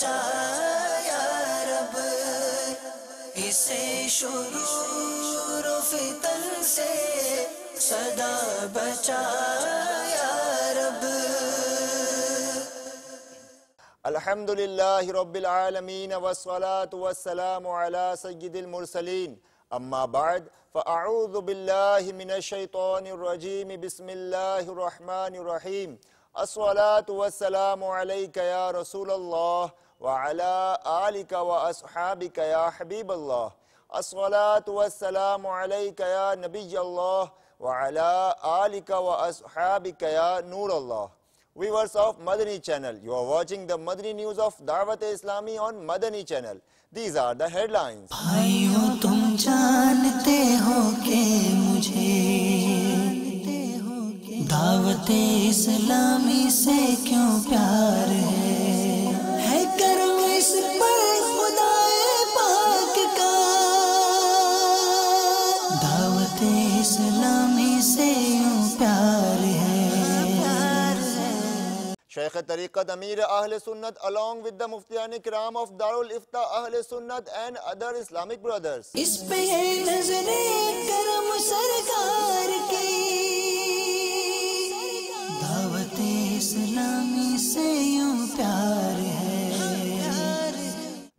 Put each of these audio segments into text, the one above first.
بچا یا رب، اسے شرور و فتن سے سدا بچا یا رب۔ الحمدللہ رب العالمین والصلاة والسلام علی سید المرسلین، اما بعد فاعوذ باللہ من الشیطان الرجیم، بسم اللہ الرحمن الرحیم۔ الصلاة والسلام علیک یا رسول اللہ وعلی آلک واصحابک یا حبیب اللہ۔ الصلاة والسلام علیک یا نبی اللہ وعلی آلک واصحابک یا نور اللہ۔ Viewers of Madani channel, you are watching the Madani news of Dawat Islami on Madani channel. These are the headlines. بھائیو تم جانتے ہو کہ مجھے دعوت اسلامی سے کیوں پیار ہے کرم اس پر خدا پاک کا، دعوت اسلامی سے یوں پیار ہے۔ Shaykh Tariqat Amir Ahl Sunnat along with the Muftiyan Kiram of Darul Ifta Ahl Sunnat and other Islamic brothers. اس پہ ہے نظر کرم سرکار کی، دعوت اسلامی سے یوں پیار ہے۔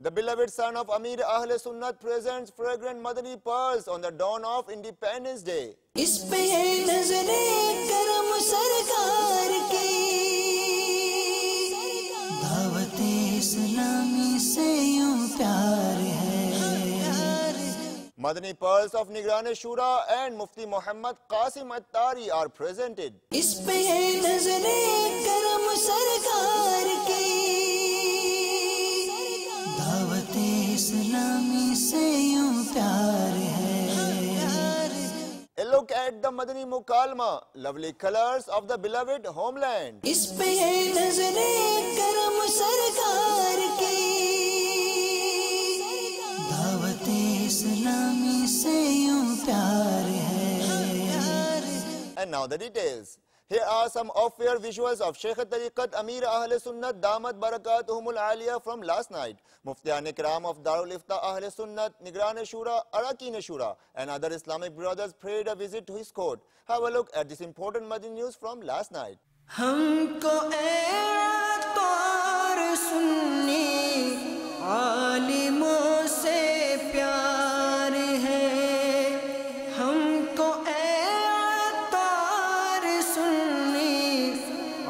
The beloved son of Amir Ahl Sunnat presents fragrant Madani pearls on the dawn of Independence Day. اس پہ ہے نظر کرم سرکار کی، دعوت اسلامی سے یوں پیار ہے۔ Madani pearls of Nigran Shura and Mufti Muhammad Qasim Attari are presented. اس پہ ہے نظر کرم سرکار کی، دعوت اسلامی سے یوں پیار ہے۔ A look at the Madani Mukalma, lovely colors of the beloved homeland. اس پہ ہے نظر کرم سرکار کی، دعوت اسلامی سے یوں پیار ہے۔ And now the details. Here are some off-air visuals of Shaykh Tariqat Amir Ahl Sunnat Damat Barakatuhum Al-Aliyah from last night. Muftiyan Kiram of Darul Ifta Ahl Sunnat, Nigran Shura, Arakin Shura and other Islamic brothers paid a visit to his court. Have a look at this important Madani news from last night. ہم کو اے عطار سنی عالموں سے پیار ہے، ہم کو اے عطار سنی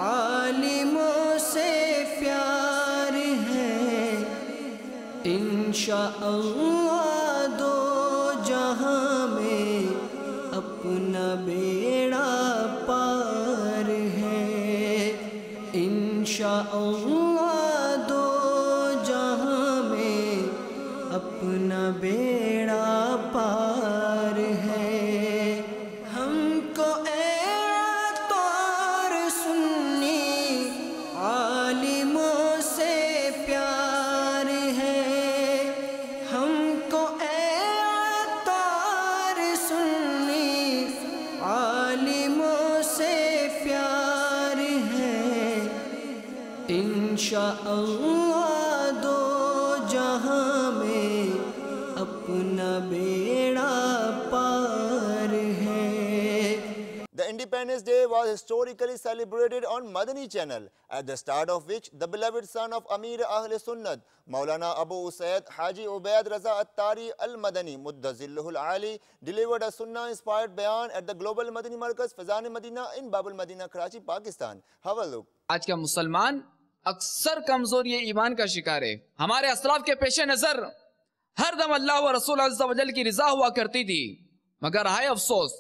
عالموں سے پیار ہے، انشاءاللہ دو جہاں میں اپنا بیڑا پار ہے، انشاءاللہ دو جہاں میں اپنا بیڑا پار ہے۔ ہم کو اے عطار سنی عالموں سے پیار ہے، ہم کو اے عطار سنی عالموں سے پیار ہے، انشاءاللہ دو جہاں میں اپنا بیڑا پار ہے۔ The Independence Day was historically celebrated on Madani channel, at the start of which the beloved son of Amir Ahl Sunnat, Maulana Abu Usaid Haji Ubaid Raza Attari Al-Madani Muddazilluhu Al-Ali, delivered a Sunnah-inspired bayan at the Global Madani Markaz Fazan Madina in Bab al-Madina, Karachi, Pakistan. Have a look. آج کا مسلمان اکثر کمزوری ایمان کا شکار ہے۔ ہمارے اسلاف کے پیش نظر ہر دم اللہ و رسول عز و جل کی رضا ہوا کرتی تھی، مگر ہائے افسوس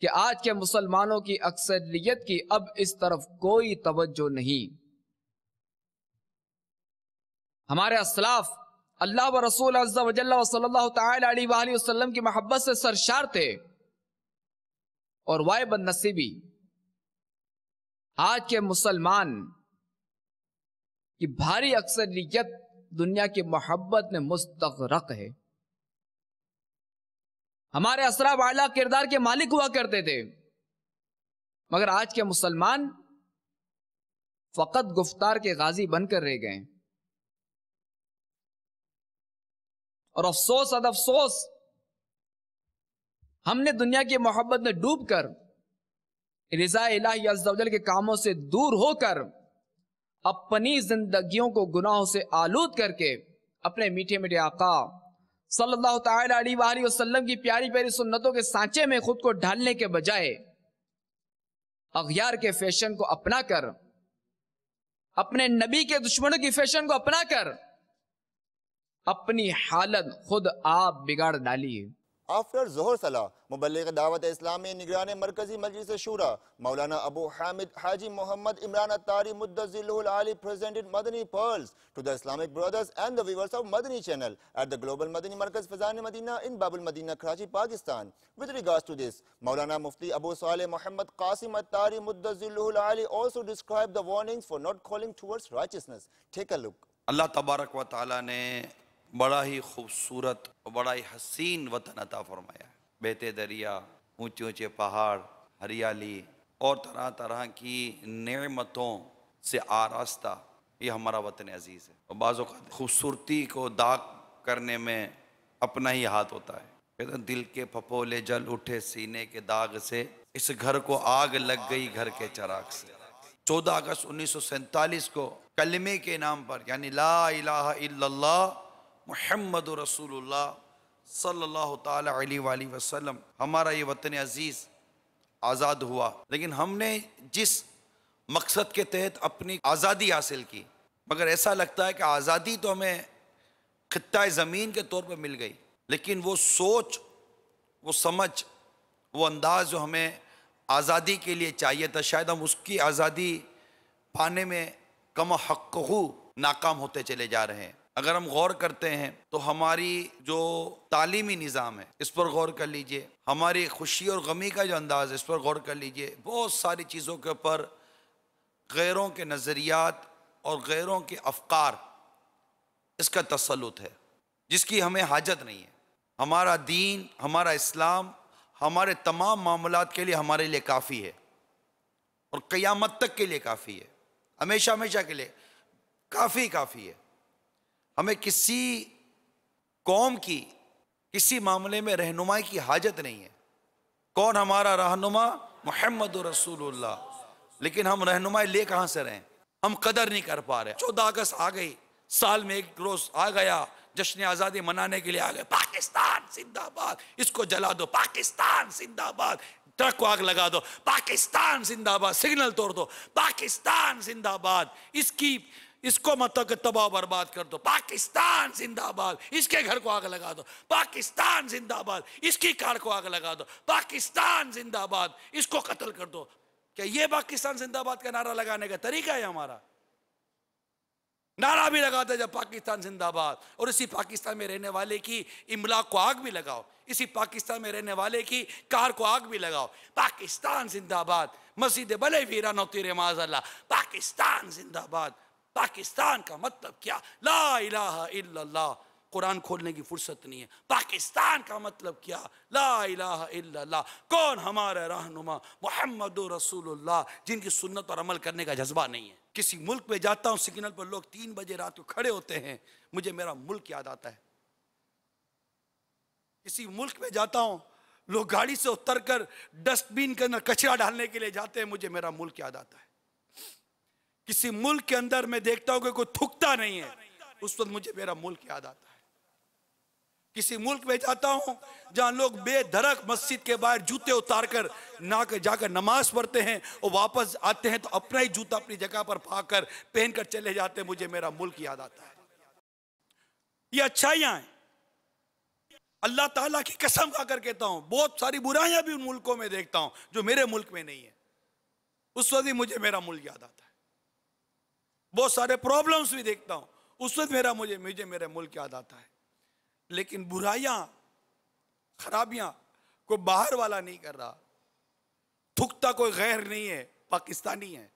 کہ آج کے مسلمانوں کی اکثریت کی اب اس طرف کوئی توجہ نہیں۔ ہمارے اسلاف اللہ و رسول عز و جل و صلی اللہ تعالی علیہ وآلہ وسلم کی محبت سے سرشار تھے، اور وائے بد نصیبی آج کے مسلمان کی بھاری اکثریت دنیا کی محبت میں مستغرق ہے۔ ہمارے اسلاف اعلیٰ کردار کے مالک ہوا کرتے تھے، مگر آج کے مسلمان فقط گفتار کے غازی بن کر رہ گئے۔ اور افسوس اد افسوس، ہم نے دنیا کی محبت میں ڈوب کر، رضا الہی عز و جل کے کاموں سے دور ہو کر، اپنی زندگیوں کو گناہوں سے آلود کر کے اپنے میٹھے میٹھے آقا صلی اللہ تعالی علیہ وآلہ وسلم کی پیاری پیاری سنتوں کے سانچے میں خود کو ڈھالنے کے بجائے اغیار کے فیشن کو اپنا کر، اپنے نبی کے دشمنوں کی فیشن کو اپنا کر اپنی حالت خود آپ بگاڑ ڈالی ہے۔ آفٹر ظہر صلاح مبلغ دعوت اسلامی نگران مرکزی مجلس شورا مولانا ابو حامد حاجی محمد عمران اتاری مدظلہ العالی presented Madani pearls to the Islamic brothers and the viewers of Madani channel at the Global Madani Markaz Fazan Madina in Babul Madina, Karachi, Pakistan. With regards to this, Maulana Mufti Abu Saleh Muhammad Qasim Attari Muddazilluhu al-Ali also described the warnings for not calling towards righteousness. Take a look. اللہ تبارک و تعالیٰ نے بڑا ہی خوبصورت اور بڑا ہی حسین وطن عطا فرمایا ہے۔ بہتے دریا، اونچے اونچے پہاڑ، ہریالی اور طرح طرح کی نعمتوں سے آراستہ یہ ہمارا وطن عزیز ہے۔ اور بعض اوقات خوبصورتی کو داغ کرنے میں اپنا ہی ہاتھ ہوتا ہے۔ کہتے ہیں دل کے پھپھولے جل اٹھے سینے کے داغ سے، اس گھر کو آگ لگ گئی گھر کے چراغ سے۔ 14 اگست 1947 کو کلمے کے نام پر، یعنی لا الہ الا اللہ محمد رسول اللہ صلی اللہ تعالی علیہ وآلہ وسلم، ہمارا یہ وطن عزیز آزاد ہوا۔ لیکن ہم نے جس مقصد کے تحت اپنی آزادی حاصل کی، مگر ایسا لگتا ہے کہ آزادی تو ہمیں خطہ زمین کے طور پر مل گئی، لیکن وہ سوچ، وہ سمجھ، وہ انداز جو ہمیں آزادی کے لیے چاہیے تھا، شاید ہم اس کی آزادی پانے میں کم حق ناکام ہوتے چلے جا رہے ہیں۔ اگر ہم غور کرتے ہیں تو ہماری جو تعلیمی نظام ہے اس پر غور کر لیجئے، ہماری خوشی اور غمی کا جو انداز ہے اس پر غور کر لیجئے، بہت ساری چیزوں کے اوپر غیروں کے نظریات اور غیروں کے افکار، اس کا تسلط ہے جس کی ہمیں حاجت نہیں ہے۔ ہمارا دین، ہمارا اسلام ہمارے تمام معاملات کے لیے ہمارے لیے کافی ہے، اور قیامت تک کے لیے کافی ہے، ہمیشہ ہمیشہ کے لیے کافی ہے۔ ہمیں کسی قوم کی کسی معاملے میں رہنمائی کی حاجت نہیں ہے۔ کون ہمارا رہنما؟ محمد رسول اللہ۔ لیکن ہم رہنمائی لے کہاں سے رہے ہیں؟ ہم قدر نہیں کر پا رہے۔ 14 اگست آ گئی، سال میں ایک روز آ گیا، جشن آزادی منانے کے لیے آ گئے، پاکستان زندہ باد، اس کو جلا دو، پاکستان زندہ باد، ٹرک کو آگ لگا دو، پاکستان زندہ باد، سگنل توڑ دو، پاکستان زندہ باد، اس کو مطلب کہ تباہ برباد کر دو، پاکستان زندہ باد، اس کے گھر کو آگ لگا دو، پاکستان زندہ باد، اس کی کار کو آگ لگا دو، پاکستان زندہ باد، اس کو قتل کر دو۔ کیا یہ پاکستان زندہ باد کا نعرہ لگانے کا طریقہ ہے ہمارا؟ نعرہ بھی لگاتے جب پاکستان زندہ باد، اور اسی پاکستان میں رہنے والے کی املاک کو آگ بھی لگاؤ، اسی پاکستان میں رہنے والے کی کار کو آگ بھی لگاؤ۔ پاکستان زندہ باد، مسجد بھلے ویران و تیرے معاذ اللہ، پاکستان زندہ باد۔ پاکستان کا مطلب کیا؟ لا الہ الا اللہ۔ قرآن کھولنے کی فرصت نہیں ہے۔ پاکستان کا مطلب کیا؟ لا الہ الا اللہ۔ کون ہمارا رہنما؟ محمد رسول اللہ، جن کی سنت پر عمل کرنے کا جذبہ نہیں ہے۔ کسی ملک میں جاتا ہوں، سگنل پر لوگ 3 بجے رات کو کھڑے ہوتے ہیں، مجھے میرا ملک یاد آتا ہے۔ کسی ملک میں جاتا ہوں، لوگ گاڑی سے اتر کر ڈسٹ بین کے اندر کچرا ڈالنے کے لیے جاتے ہیں، مجھے میرا ملک یاد آتا ہے۔ کسی ملک کے اندر میں دیکھتا ہوں کہ کوئی تھکتا نہیں ہے، اس وقت مجھے میرا ملک یاد آتا ہے۔ کسی ملک میں جاتا ہوں جہاں لوگ بے دھڑک مسجد کے باہر جوتے اتار کر جا کر نماز پڑھتے ہیں، اور واپس آتے ہیں تو اپنا ہی جوتا اپنی جگہ پر پھا کر پہن کر چلے جاتے ہیں، مجھے میرا ملک یاد آتا ہے۔ یہ اچھائیاں ہیں۔ اللہ تعالیٰ کی قسم کھا کر کہتا ہوں، بہت ساری برائیاں بھی ان ملکوں میں دیکھتا ہوں جو میرے ملک میں نہیں ہے، اس وقت بھی مجھے میرا ملک یاد آتا ہے۔ بہت سارے پرابلمز بھی دیکھتا ہوں، اس وقت مجھے میرا ملک یاد آتا ہے۔ لیکن برائیاں، خرابیاں کوئی باہر والا نہیں کر رہا، تھکتا کوئی غیر نہیں ہے، پاکستانی ہے۔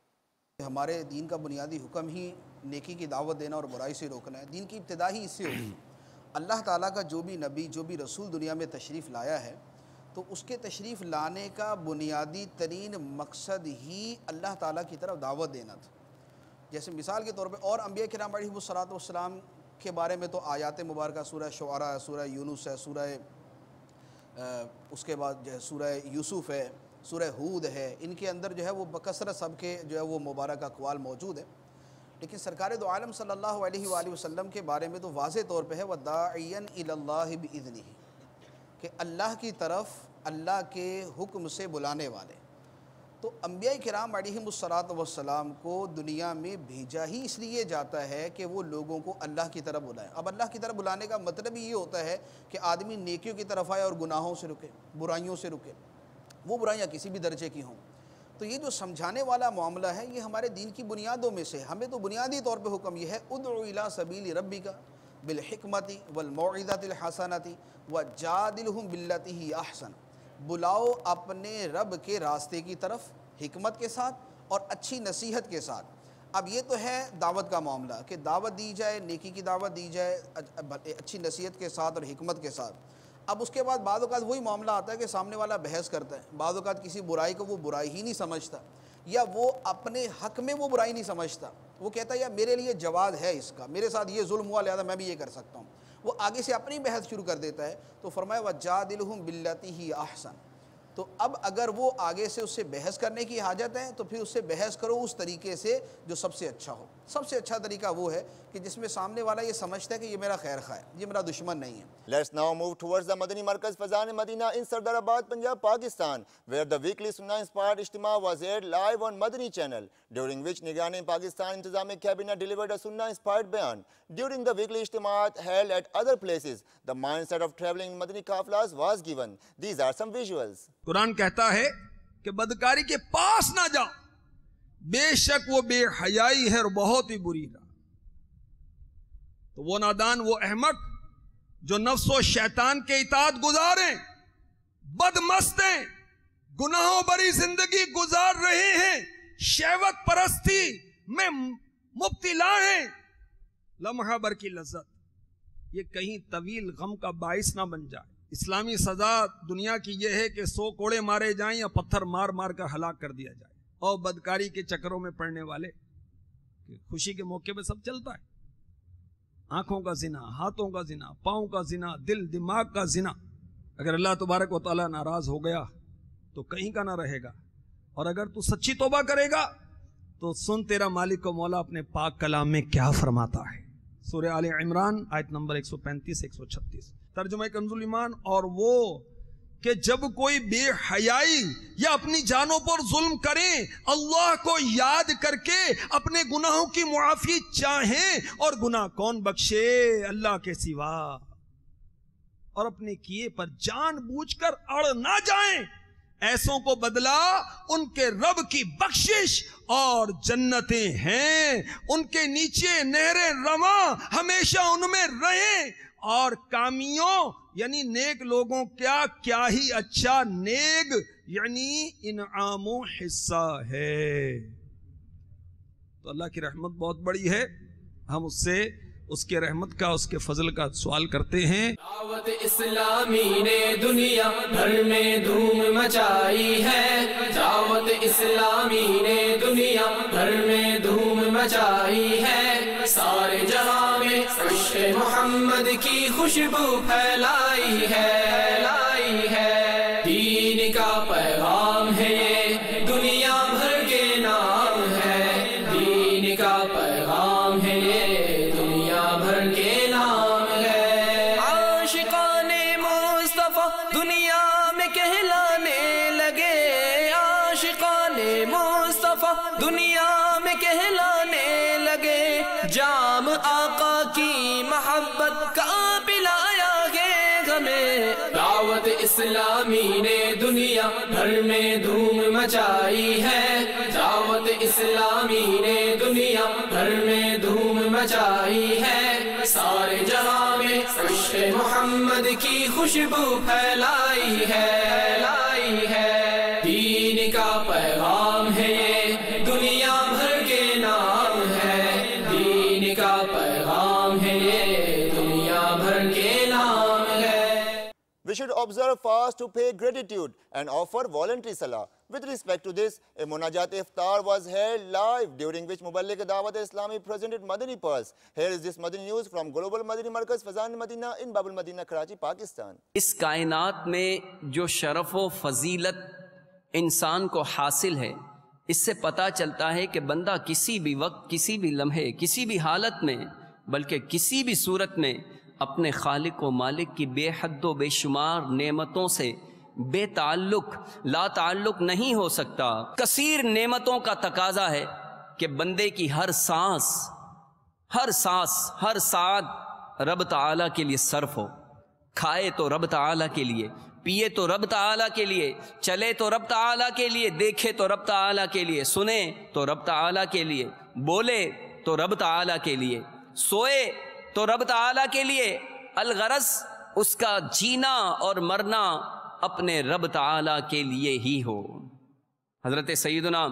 ہمارے دین کا بنیادی حکم ہی نیکی کی دعوت دینا اور برائی سے روکنا ہے۔ دین کی ابتدا ہی اس سے ہوگی۔ اللہ تعالیٰ کا جو بھی نبی، جو بھی رسول دنیا میں تشریف لایا ہے، تو اس کے تشریف لانے کا بنیادی ترین مقصد ہی اللہ تعالیٰ کی طرف دعوت دینا تھا۔ جیسے مثال کے طور پہ اور انبیاء کرام علیہ الصلوۃ والسلام کے بارے میں تو آیات مبارکہ سورہ شعراء ہے، سورہ یونس ہے، اس کے بعد جو ہے سورہ یوسف ہے، سورہ ہود ہے، ان کے اندر جو ہے وہ بکثرت سب کے جو ہے وہ مبارک اقوال موجود ہیں۔ لیکن سرکار دو عالم صلی اللہ علیہ وآلہ وسلم کے بارے میں تو واضح طور پہ ہے وَدَاعِيًا إِلَى اللَّهِ بِإِذْنِهِ، کہ اللہ کی طرف اللہ کے حکم سے بلانے والے۔ تو انبیاء کرام علیہم الصلاۃ کو دنیا میں بھیجا ہی اس لیے جاتا ہے کہ وہ لوگوں کو اللہ کی طرف بلائیں۔ اب اللہ کی طرف بلانے کا مطلب ہی یہ ہوتا ہے کہ آدمی نیکیوں کی طرف آئے اور گناہوں سے رکے، برائیوں سے رکے، وہ برائیاں کسی بھی درجے کی ہوں۔ تو یہ جو سمجھانے والا معاملہ ہے یہ ہمارے دین کی بنیادوں میں سے، ہمیں تو بنیادی طور پہ حکم یہ ہے ادعو الی سبیل ربک بالحکمت والموعظۃ الحسنۃ وجادلہم باللتی ہی احسن، بلاؤ اپنے رب کے راستے کی طرف حکمت کے ساتھ اور اچھی نصیحت کے ساتھ۔ اب یہ تو ہے دعوت کا معاملہ کہ دعوت دی جائے، نیکی کی دعوت دی جائے اچھی نصیحت کے ساتھ اور حکمت کے ساتھ۔ اب اس کے بعد بعض اوقات وہی معاملہ آتا ہے کہ سامنے والا بحث کرتا ہے، بعض اوقات کسی برائی کو وہ برائی ہی نہیں سمجھتا، یا وہ اپنے حق میں وہ برائی نہیں سمجھتا، وہ کہتا ہے یا میرے لیے جواز ہے اس کا، میرے ساتھ یہ ظلم ہوا لہذا میں بھی یہ کر سکتا ہوں، وہ آگے سے اپنی بحث شروع کر دیتا ہے۔ تو فرمایا وَجَادِلْهُمْ بِالَّتِي هِيَ أَحْسَنُ، تو اب اگر وہ آگے سے اس سے بحث کرنے کی حاجت ہے تو پھر اس سے بحث کرو اس طریقے سے جو سب سے اچھا ہو۔ سب سے اچھا طریقہ وہ ہے کہ جس میں سامنے والا یہ سمجھتا ہے کہ یہ میرا خیر خواہ ہے، یہ میرا دشمن نہیں ہے۔ Let's now move towards the Madani Markaz Fazan Madina in Sardarabad, Punjab, Pakistan, where the weekly Sunnah Inspired Ijtima was aired live on Madani channel, during which Nigaran-e-Pakistan Intizami Cabinet delivered a Sunnah Inspired bayan. During the weekly Ijtimaat held at other places, the mindset of traveling in Madani Qaflas was given. These are some visuals. قرآن کہتا ہے کہ بدکاری کے پاس نہ جاؤ، بے شک وہ بے حیائی ہے اور بہت ہی بری راہ۔ تو وہ نادان، وہ احمق جو نفس و شیطان کے اطاعت گزاریں، بدمستیں، گناہوں بری زندگی گزار رہے ہیں، شہوت پرستی میں مبتلا ہیں، لمحہ بھر کی لذت یہ کہیں طویل غم کا باعث نہ بن جائے۔ اسلامی سزا دنیا کی یہ ہے کہ 100 کوڑے مارے جائیں یا پتھر مار مار کر ہلاک کر دیا جائے، اور بدکاری کے چکروں میں پڑنے والے خوشی کے موقع پہ سب چلتا ہے، آنکھوں کا زنا، ہاتھوں کا زنا، پاؤں کا زنا، دل دماغ کا زنا۔ اگر اللہ تبارک و تعالیٰ ناراض ہو گیا تو کہیں کا نہ رہے گا، اور اگر تو سچی توبہ کرے گا تو سن تیرا مالک و مولا اپنے پاک کلام میں کیا فرماتا ہے۔ سورہ آل عمران آیت نمبر 135-136، ترجمہ کنز الایمان۔ اور وہ کہ جب کوئی بے حیائی یا اپنی جانوں پر ظلم کریں، اللہ کو یاد کر کے اپنے گناہوں کی معافی چاہیں، اور گناہ کون بخشے اللہ کے سوا، اور اپنے کیے پر جان بوجھ کر اڑ نہ جائیں، ایسوں کو بدلہ ان کے رب کی بخشش اور جنتیں ہیں، ان کے نیچے نہریں رواں، ہمیشہ ان میں رہیں، اور کامیوں یعنی نیک لوگوں کیا ہی اچھا نیک یعنی انعام و حصہ ہے۔ تو اللہ کی رحمت بہت بڑی ہے، ہم اس سے اس کے رحمت کا، اس کے فضل کا سوال کرتے ہیں۔ دعوت اسلامی نے دنیا بھر میں دھوم مچائی ہے، دعوت اسلامی نے دنیا بھر میں دھوم مچائی ہے، سارے جہاں میں عشق محمد کی خوشبو پھیلائی ہے، دین کا پیغام ہے یہ دنیا بھر کے نام ہے، دین کا پیغام ہے یہ دنیا بھر کے نام ہے۔ عاشقان مصطفیٰ دنیا میں کہلانے لگے، عاشقان مصطفیٰ دنیا میں کہلانے لگے، جام آقا کی محبت کا پلایا گے ہمیں۔ دعوت اسلامی نے دنیا بھر میں دھوم مچائی ہے، دعوت اسلامی نے دنیا بھر میں دھوم مچائی ہے، سارے جہاں میں عشق محمد کی خوشبو پھیلائی ہے، دین کا پیغام ہے یہ دنیا بھر کے نام ہے، دین کا پیغام ہے یہ دنیا بھر کے نام ہے۔ We should observe fast to pay gratitude and offer voluntary salah. With respect to this, a Munajat Iftar was held live during which Muballigh Dawat Islami presented Madani Pulse. Here is this Madani news from Global Madani Markaz Fazan Madina in Babul Madina, Karachi, Pakistan. اس کائنات میں جو شرف و فضیلت انسان کو حاصل ہے، اس سے پتہ چلتا ہے کہ بندہ کسی بھی وقت، کسی بھی لمحے، کسی بھی حالت میں، بلکہ کسی بھی صورت میں اپنے خالق و مالک کی بے حد و بے شمار نعمتوں سے بے تعلق، لا تعلق نہیں ہو سکتا۔ کثیر نعمتوں کا تقاضا ہے کہ بندے کی ہر سانس، ہر ساتھ رب تعالیٰ کے لیے صرف ہو، کھائے تو رب تعالیٰ کے لیے، پیے تو رب تعالیٰ کے لیے، چلے تو رب تعالیٰ کے لیے، دیکھے تو رب تعالیٰ کے لیے، سنے تو رب تعالیٰ کے لیے، بولے تو رب تعالیٰ کے لیے، سوئے تو رب تعالیٰ کے لیے، الغرض اس کا جینا اور مرنا اپنے رب تعالیٰ کے لیے ہی ہو۔ حضرت سیدنا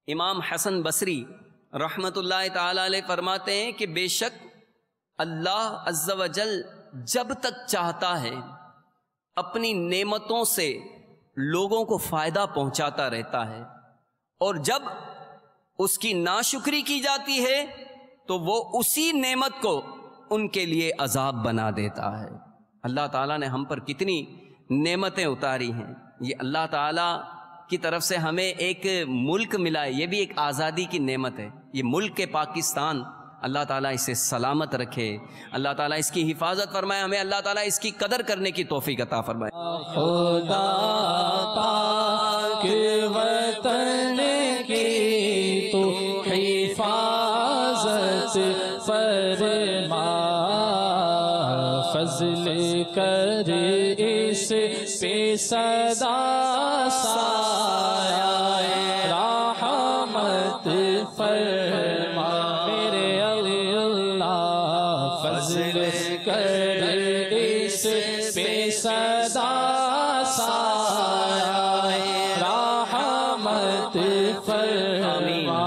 امام حسن بصری رحمت اللہ تعالیٰ علیہ فرماتے ہیں کہ بے شک اللہ عز و جل جب تک چاہتا ہے اپنی نعمتوں سے لوگوں کو فائدہ پہنچاتا رہتا ہے، اور جب اس کی ناشکری کی جاتی ہے تو وہ اسی نعمت کو ان کے لیے عذاب بنا دیتا ہے۔ اللہ تعالیٰ نے ہم پر کتنی نعمتیں اتاری ہیں۔ یہ اللہ تعالیٰ کی طرف سے ہمیں ایک ملک ملا ہے، یہ بھی ایک آزادی کی نعمت ہے۔ یہ ملک کے پاکستان، اللہ تعالیٰ اسے سلامت رکھے، اللہ تعالیٰ اس کی حفاظت فرمائے، ہمیں اللہ تعالیٰ اس کی قدر کرنے کی توفیق عطا فرمائے۔ خدا پاک وطن کی تو حفاظت فرما، فضل کر اس پہ صدا سایہ رحمت فرما، میرے اللہ فضل کر اس پہ صدا سایہ رحمت فرما۔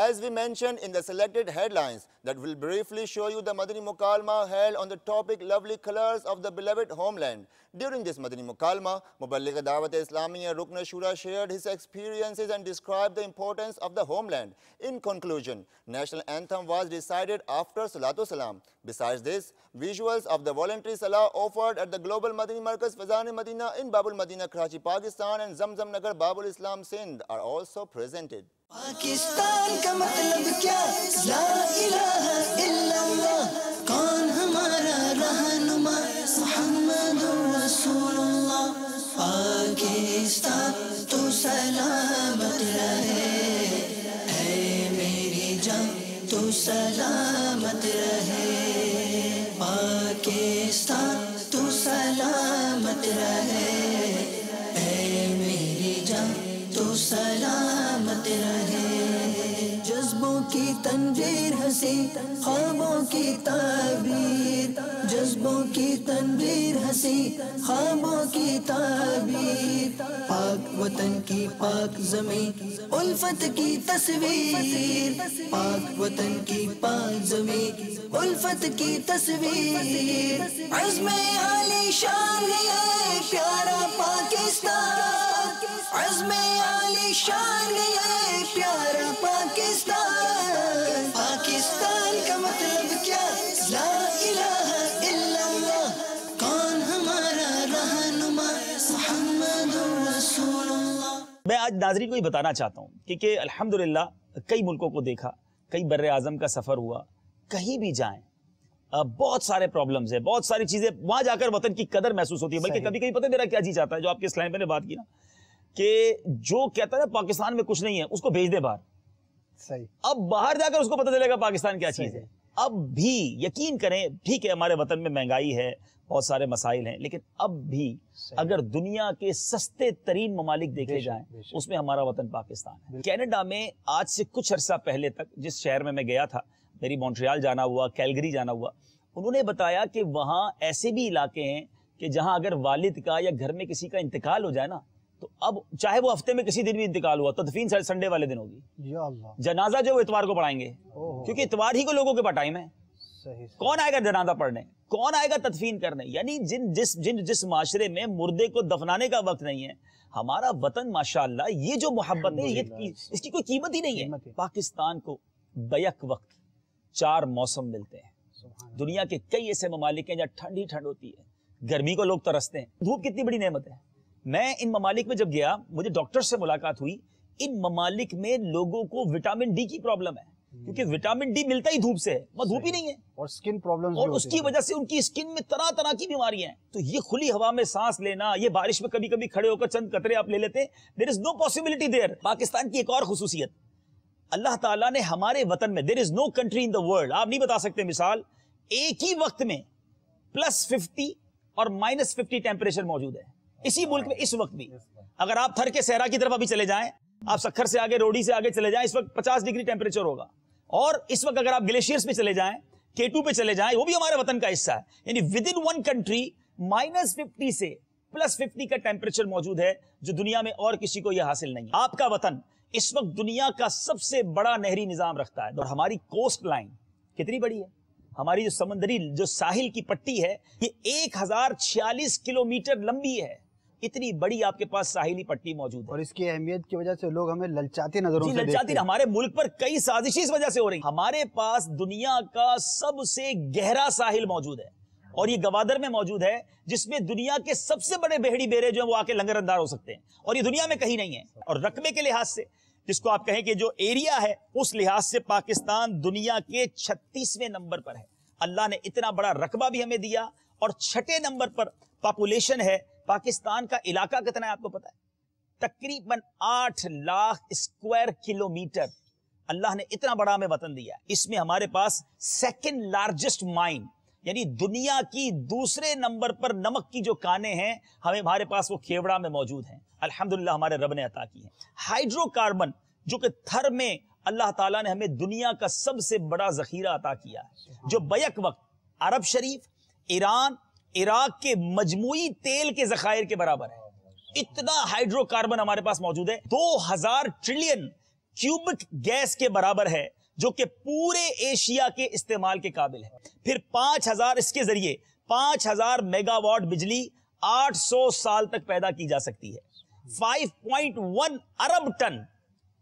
As we mentioned in the selected headlines, that will briefly show you the Madani Mukalma held on the topic Lovely Colors of the Beloved Homeland. During this Madani Mukalma, Muballigh Dawat Islami and Rukn Shura shared his experiences and described the importance of the homeland. In conclusion, national anthem was recited after Salatu Salam. Besides this, visuals of the voluntary salah offered at the Global Madani Markaz Fazan Madina in Babul Madina, Karachi, Pakistan and Zamzam Nagar, Babul Islam, Sindh are also presented. Pakistan کا مطلب کیا؟ لا الہ الا اللہ، کون ہمارا رہنما؟ محمد رسول اللہ۔ پاکستان تو سلامت رہے، اے میری جان تو سلامت رہے، پاکستان تو سلامت رہے، اے میری جان تو سلامت رہے۔ جذبوں کی تنویر ہنسی، خوابوں کی تعبیر، جذبوں کی تنویر ہنسی، خوابوں کی تعبیر، پاک وطن کی پاک زمین، الفت کی تصویر، پاک وطن کی پاک زمین، الفت کی تصویر، عزم عالی شان ہے پیارا پاکستان، عزم عالی شان ہے پیارا پاکستان۔ پاکستان کا مطلب کیا؟ لا الہ الا اللہ، کون ہمارا رہنما؟ محمد رسول اللہ۔ میں آج ناظرین کو یہ بتانا چاہتا ہوں کہ الحمدللہ کئی ملکوں کو دیکھا، کئی بر اعظم کا سفر ہوا، کہیں بھی جائیں بہت سارے پرابلمز ہیں، بہت ساری چیزیں، وہاں جا کر وطن کی قدر محسوس ہوتی ہے۔ بلکہ کبھی کبھی پتہ میرا کیا جی چاہتا ہے، جو آپ کے اس لائن پہ نے بات کی نا، کہ جو کہتا ہے پاکستان میں کچھ نہیں ہے اس کو بھیج دے باہر، صحیح، اب باہر جا کر اس کو پتہ چلے گا پاکستان کیا چیز ہے۔ اب بھی یقین کریں، ٹھیک ہے ہمارے وطن میں مہنگائی ہے، بہت سارے مسائل ہیں، لیکن اب بھی اگر دنیا کے سستے ترین ممالک دیکھے جائیں اس میں ہمارا وطن پاکستان ہے۔ کینیڈا میں آج سے کچھ عرصہ پہلے تک جس شہر میں گیا تھا، میری مونٹریال جانا ہوا، کیلگری جانا ہوا، انہوں نے بتایا کہ وہاں ایسے بھی علاقے ہیں کہ جہاں اگر والد کا یا گھر میں کسی کا انتقال ہو جائے نا، تو اب چاہے وہ ہفتے میں کسی دن بھی انتقال ہوا، تدفین سنڈے والے دن ہوگی، جنازہ جو وہ اتوار کو پڑھائیں گے، کیونکہ اتوار ہی کو لوگوں کے پاس ٹائم ہے۔ کون آئے گا جنازہ پڑھنے, کون آئے گا تدفین کرنے؟ یعنی جس معاشرے میں مردے کو دفنانے کا وقت نہیں ہے, ہمارا وطن ماشاءاللہ یہ جو محبت ہے یہ اس کی کوئی قیمت ہی نہیں ہے. پاکستان کو بیک وقت 4 موسم ملتے ہیں. دنیا کے کئی ایسے ممالک ہیں جہاں ٹھنڈ ہی ٹھنڈ ہوتی ہے, گرمی کو لوگ ترستے ہیں. دھوپ کتنی بڑی نعمت ہے. میں ان ممالک میں جب گیا, مجھے ڈاکٹر سے ملاقات ہوئی, ان ممالک میں لوگوں کو وٹامن ڈی کی پرابلم ہے, کیونکہ وٹامن ڈی ملتا ہی دھوپ سے ہے, وہ دھوپ ہی نہیں ہے, اور سکن پرابلمز اور اس کی وجہ سے ان کی سکن میں طرح طرح کی بیماریاں ہیں. تو یہ کھلی ہوا میں سانس لینا, یہ بارش میں کبھی کبھی کھڑے ہو کر چند قطرے آپ لے لیتے ہیں, there is no possibility there. Pakistan کی ایک اور خصوصیت, اللہ تعالیٰ نے ہمارے وطن میں there is no country in the world, آپ نہیں بتا سکتے مثال, ایک ہی وقت میں +50 اور -50 ٹیمپریچر موجود ہے اسی ملک میں اس وقت بھی. اگر آپ تھر کے صحرا کی طرف ابھی چلے جائیں, آپ سکھر سے آگے, روڈی سے آگے چلے جائیں, اس وقت 50 ڈگری ٹیمپریچر ہوگا. اور اس وقت اگر آپ گلیشیئرز پہ چلے جائیں, K2 پہ چلے جائیں, وہ بھی ہمارے وطن کا حصہ ہے. یعنی ودن ون کنٹری -50 سے +50 کا ٹیمپریچر موجود ہے, جو دنیا میں اور کسی کو یہ حاصل نہیں ہے. آپ کا وطن اس وقت دنیا کا سب سے بڑا نہری نظام رکھتا ہے, اور ہماری کوسٹ لائن کتنی بڑی ہے, ہماری جو سمندری جو ساحل کی پٹی ہے یہ 1046 کلومیٹر لمبی ہے. اتنی بڑی آپ کے پاس ساحلی پٹی موجود ہے, اور اس کی اہمیت کی وجہ سے لوگ ہمیں للچاتی نظروں سے للچاتی دیکھتے ہیں. ہمارے ملک پر کئی سازشیں اس وجہ سے ہو رہی. ہمارے پاس دنیا کا سب سے گہرا ساحل موجود ہے, اور یہ گوادر میں موجود ہے, جس میں دنیا کے سب سے بڑے بحری بیڑے جو ہیں وہ آ کے لنگر اندار ہو سکتے ہیں, اور یہ دنیا میں کہیں نہیں ہے. اور رقبے کے لحاظ سے, جس کو آپ کہیں کہ جو ایریا ہے, اس لحاظ سے پاکستان دنیا کے 36ویں نمبر پر ہے. اللہ نے اتنا بڑا رقبہ بھی ہمیں دیا, اور 6 نمبر پر پاپولیشن ہے. پاکستان کا علاقہ کتنا ہے آپ کو پتا ہے؟ تقریباً 8 لاکھ اسکوائر کلومیٹر. اللہ نے اتنا بڑا ہمیں وطن دیا. اس میں ہمارے پاس 2nd لارجسٹ مائن, یعنی دنیا کی دوسرے نمبر پر نمک کی جو کانیں ہیں, ہمارے پاس وہ کھیوڑا میں موجود ہیں. الحمدللہ ہمارے رب نے عطا کی ہیں. ہائیڈرو کاربن, جو کہ تھر میں اللہ تعالیٰ نے ہمیں دنیا کا سب سے بڑا ذخیرہ عطا کیا ہے, جو بیک وقت عرب شریف, ایران, عراق کے مجموعی تیل کے ذخائر کے برابر ہے. اتنا ہائیڈرو کاربن ہمارے پاس موجود ہے, 2000 ٹریلین کیوبک گیس کے برابر ہے, جو کہ پورے ایشیا کے استعمال کے قابل ہے. پھر 5000 اس کے ذریعے 5000 میگا واٹ بجلی 800 سال تک پیدا کی جا سکتی ہے. 5.1 ارب ٹن,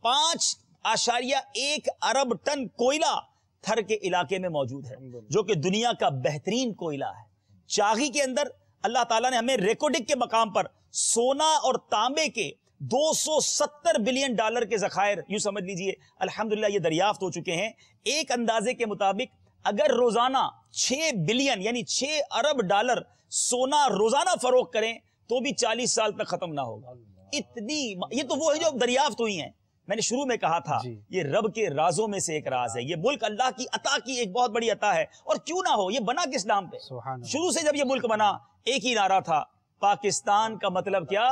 5.1 ارب ٹن کوئلہ تھر کے علاقے میں موجود ہے, جو کہ دنیا کا بہترین کوئلہ ہے. چاغی کے اندر اللہ تعالیٰ نے ہمیں ریکارڈک کے مقام پر سونا اور تانبے کے $270 بلین کے ذخائر, یوں سمجھ لیجئے الحمدللہ یہ دریافت ہو چکے ہیں. ایک اندازے کے مطابق اگر روزانہ 6 بلین یعنی 6 ارب ڈالر سونا روزانہ فروخت کریں تو بھی 40 سال تک ختم نہ ہوگا. اتنی, یہ تو وہ ہے جو دریافت ہوئی ہیں. میں نے شروع میں کہا تھا یہ رب کے رازوں میں سے ایک راز ہے. یہ ملک اللہ کی عطا کی ایک بہت بڑی عطا ہے, اور کیوں نہ ہو, یہ بنا کس نام پہ؟ شروع سے جب یہ ملک بنا ایک ہی نعرہ تھا, پاکستان کا مطلب کیا؟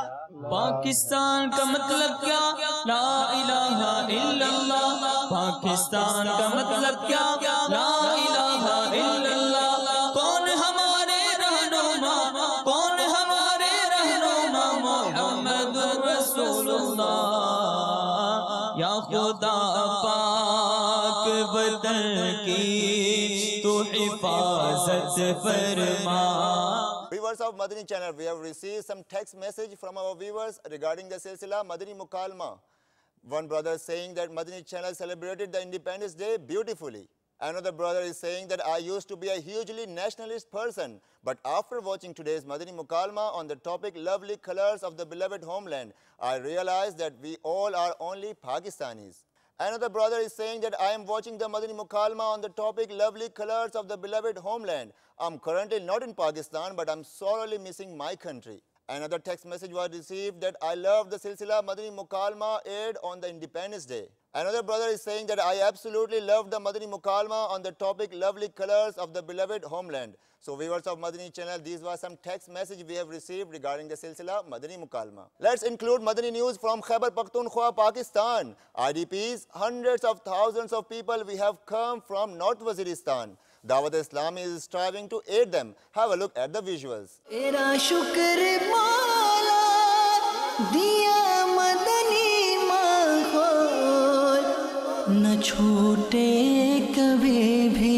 پاکستان کا مطلب کیا؟ لا الہ الا اللہ. پاکستان کا مطلب کیا؟ لا الہ الا اللہ. کون ہمارے رہنما, کون ہمارے رہنما؟ محمد رسول اللہ. یا خدا پاک وطن کی تو حفاظت فرما. Viewers of Madani channel, we have received some text message from our viewers regarding the silsila Madani Mukalma. One brother is saying that Madani channel celebrated the Independence Day beautifully. Another brother is saying that I used to be a hugely nationalist person, but after watching today's Madani Mukalma on the topic lovely colors of the beloved homeland, I realized that we all are only Pakistanis. Another brother is saying that I am watching the Madani Mukalma on the topic lovely colors of the beloved homeland. I'm currently not in Pakistan, but I'm sorely missing my country. Another text message was received that I love the silsila Madani Mukalma aired on the Independence Day. Another brother is saying that I absolutely love the Madani Mukalma on the topic lovely colors of the beloved homeland. So viewers of Madani channel, these were some text message we have received regarding the silsila Madani Mukalma. Let's include Madani news from Khyber Pakhtunkhwa, Pakistan. IDPs, hundreds of thousands of people we have come from North Waziristan. Dawat Islam is striving to aid them. Have a look at the visuals. Tera shukr mala diya madani mahol na chhote kabhi bhi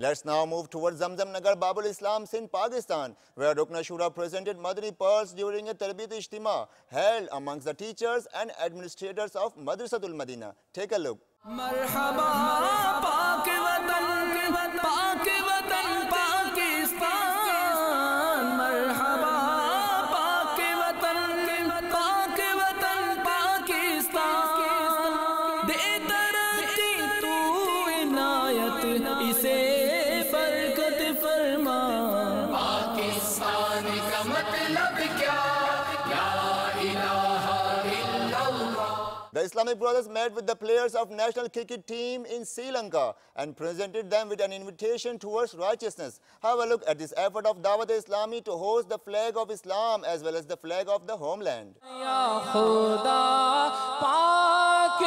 Let's now move towards Zamzam Nagar Babul Islam Sindh, Pakistan, where Rukn Shura presented Madani pearls during a Tarbiyat Ijtima held amongst the teachers and administrators of Madrasatul Madina. Take a look. مرحبا پاک وطن پاکستان، مرحبا پاک وطن پاکستان، دے ترقی تو عنایت اسے برکت فرما. پاکستان کا مطلب کیا؟ لا الہ الا اللہ. The Islamic brothers met with the players of national cricket team in Sri Lanka and presented them with an invitation towards righteousness. Have a look at this effort of Dawat Islami to host the flag of Islam as well as the flag of the homeland. یا خدا پاک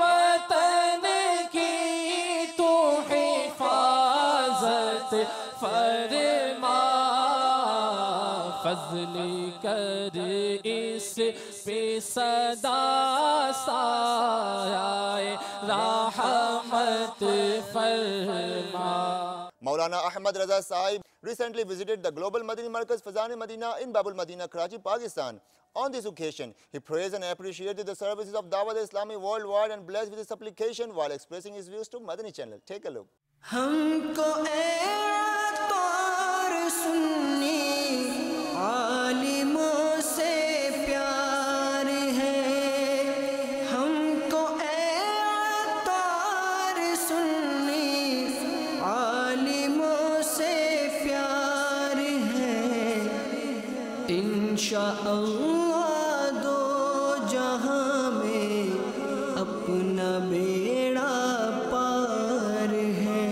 وطن کی تو حفاظت فرما، فضل کر اس پہ صدا سایہ رحمت فرما. Maulana Ahmad Raza Sahib recently visited the Global Madani Markaz Fazan Madina in Babul Madina, Karachi, Pakistan. On this occasion, he praised and appreciated the services of Dawat Islami worldwide and blessed with his supplication while expressing his views to Madani channel. Take a look. ہم کو اے عطار سنی عالموں سے پیار ہے، ہم کو اے عطار سنی عالموں سے پیار ہے. انشاءاللہ دو جہاں میں اپنا بیڑا پار ہے.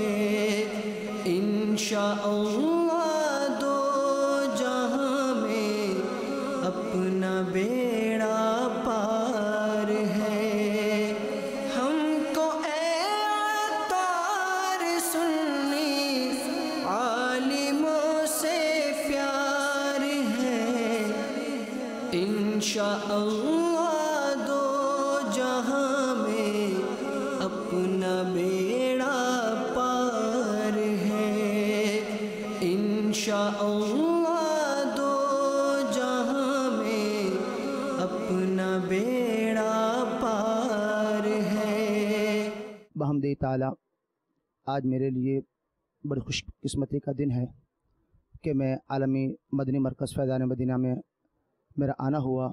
انشاءاللہ دو جہاں میں اپنا بیڑا پار ہے. ہم کو اے عطار سنی عالموں سے پیار ہے. انشاءاللہ دو جہاں میں اپنا بیڑا پار ہے. انشاءاللہ دو جہاں میں اپنا بیڑا پار ہے. بحمد تعالیٰ آج میرے لیے بڑی خوش قسمتی کا دن ہے کہ میں عالمی مدنی مرکز فیضان مدینہ میں میرا آنا ہوا.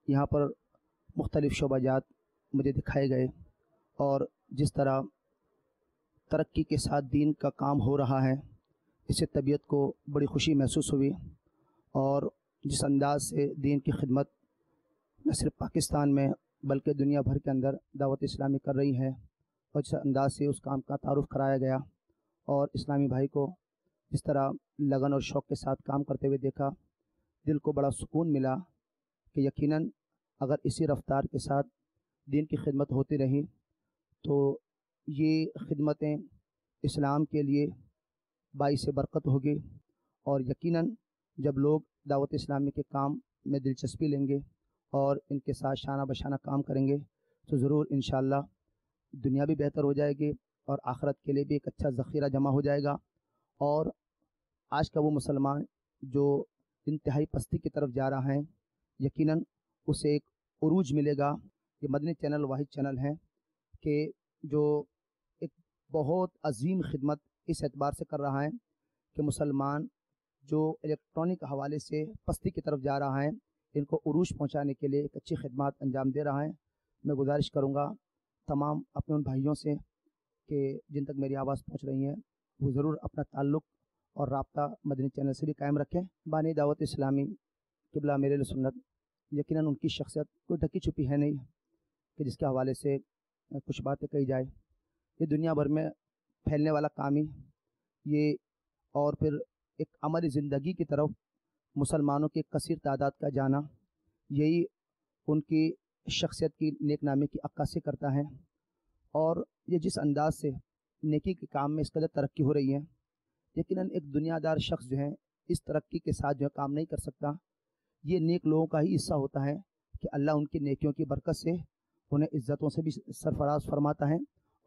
یہاں پر مختلف شعبہ جات مجھے دکھائے گئے اور جس طرح ترقی کے ساتھ دین کا کام ہو رہا ہے اس سے طبیعت کو بڑی خوشی محسوس ہوئی. اور جس انداز سے دین کی خدمت نہ صرف پاکستان میں بلکہ دنیا بھر کے اندر دعوت اسلامی کر رہی ہے اور جس انداز سے اس کام کا تعارف کرایا گیا اور اسلامی بھائی کو جس طرح لگن اور شوق کے ساتھ کام کرتے ہوئے دیکھا، دل کو بڑا سکون ملا کہ یقیناً اگر اسی رفتار کے ساتھ دین کی خدمت ہوتی رہی تو یہ خدمتیں اسلام کے لیے باعث برکت ہوگی. اور یقیناً جب لوگ دعوت اسلامی کے کام میں دلچسپی لیں گے اور ان کے ساتھ شانہ بشانہ کام کریں گے تو ضرور انشاءاللہ دنیا بھی بہتر ہو جائے گی اور آخرت کے لیے بھی ایک اچھا ذخیرہ جمع ہو جائے گا. اور آج کا وہ مسلمان جو انتہائی پستی کی طرف جا رہا ہے یقیناً اسے ایک عروج ملے گا. یہ مدنی چینل واحد چینل ہے کہ جو ایک بہت عظیم خدمت اس اعتبار سے کر رہا ہے کہ مسلمان جو الیکٹرانک حوالے سے پستی کی طرف جا رہا ہے ان کو عروج پہنچانے کے لیے ایک اچھی خدمات انجام دے رہا ہے. میں گزارش کروں گا تمام اپنے ان بھائیوں سے کہ جن تک میری آواز پہنچ رہی ہے وہ ضرور اپنا تعلق اور رابطہ مدنی چینل سے بھی قائم رکھیں. بانی دعوت اسلامی قبلہ میرے سنت یقیناً ان کی شخصیت کوئی ڈھکی چھپی ہے نہیں کہ جس کے حوالے سے کچھ باتیں کہی جائے. یہ دنیا بھر میں پھیلنے والا کام ہی یہ اور پھر ایک عملی زندگی کی طرف مسلمانوں کی کثیر تعداد کا جانا یہی ان کی شخصیت کی نیک نامی کی عکاسی کرتا ہے. اور یہ جس انداز سے نیکی کے کام میں اس قدر ترقی ہو رہی ہے یقیناً ایک دنیا دار شخص جو ہے اس ترقی کے ساتھ جو ہے کام نہیں کر سکتا. یہ نیک لوگوں کا ہی حصہ ہوتا ہے کہ اللہ ان کی نیکیوں کی برکت سے انہیں عزتوں سے بھی سرفراز فرماتا ہے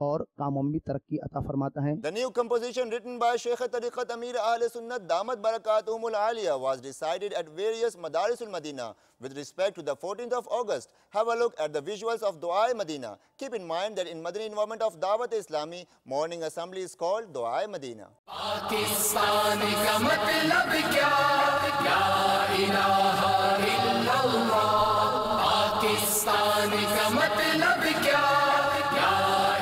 اور کاموں میں بھی ترقی عطا فرماتا ہے. The new composition written by Sheikh Tariqat Amir Ahl Sunnat Damat Barakatuhum Al-Aliyah was recited at various Madaris al-Madina with respect to the 14th of August. Have a look at the visuals of Dua-e Madina. Keep in mind that in Madani environment of Dawat Islami, morning assembly is called Dua-e Madina. Pakistan کا مطلب کیا لا الہ الا اللہ پاکستان کا مطلب کیا لا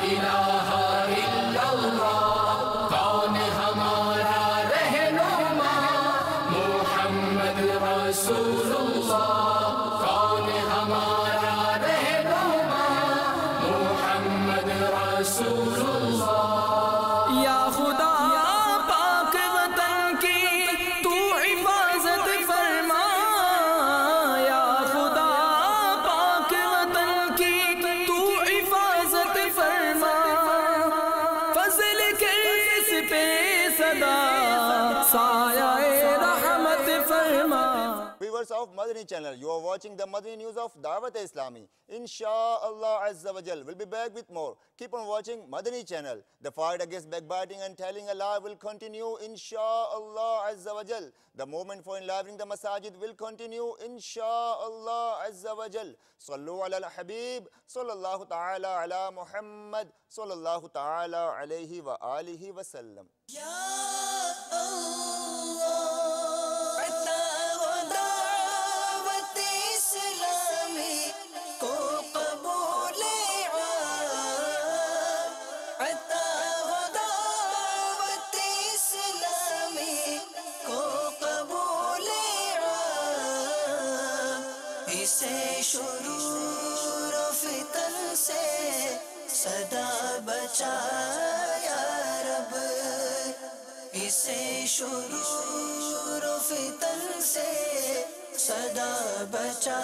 الہ الا اللہ کون ہمارا رہنما محمد رسول اللہ کون ہمارا رہنما محمد رسول اللہ یا خدا پاک وطن کی تو حفاظت فرما یا خدا پاک وطن کی تو حفاظت فرما فضل کے اس پہ صدا سایہ رحمت فرما. Viewers of Madani channel, you are watching the Madani news of Dawat Islami. Insha'Allah Azza wa Jal, we'll be back with more. Keep on watching Madani channel. The fight against backbiting and telling a lie will continue, Insha'Allah Azza wa Jal. The movement for enlivening the masajid will continue, Insha'Allah Azza wa Jal. Sallu ala al-Habib, sallallahu ta'ala ala Muhammad, sallallahu ta'ala alayhi wa alihi wa sallam. شرور و فتن سے صدا بچا یا رب اسے شرور و فتن سے صدا بچا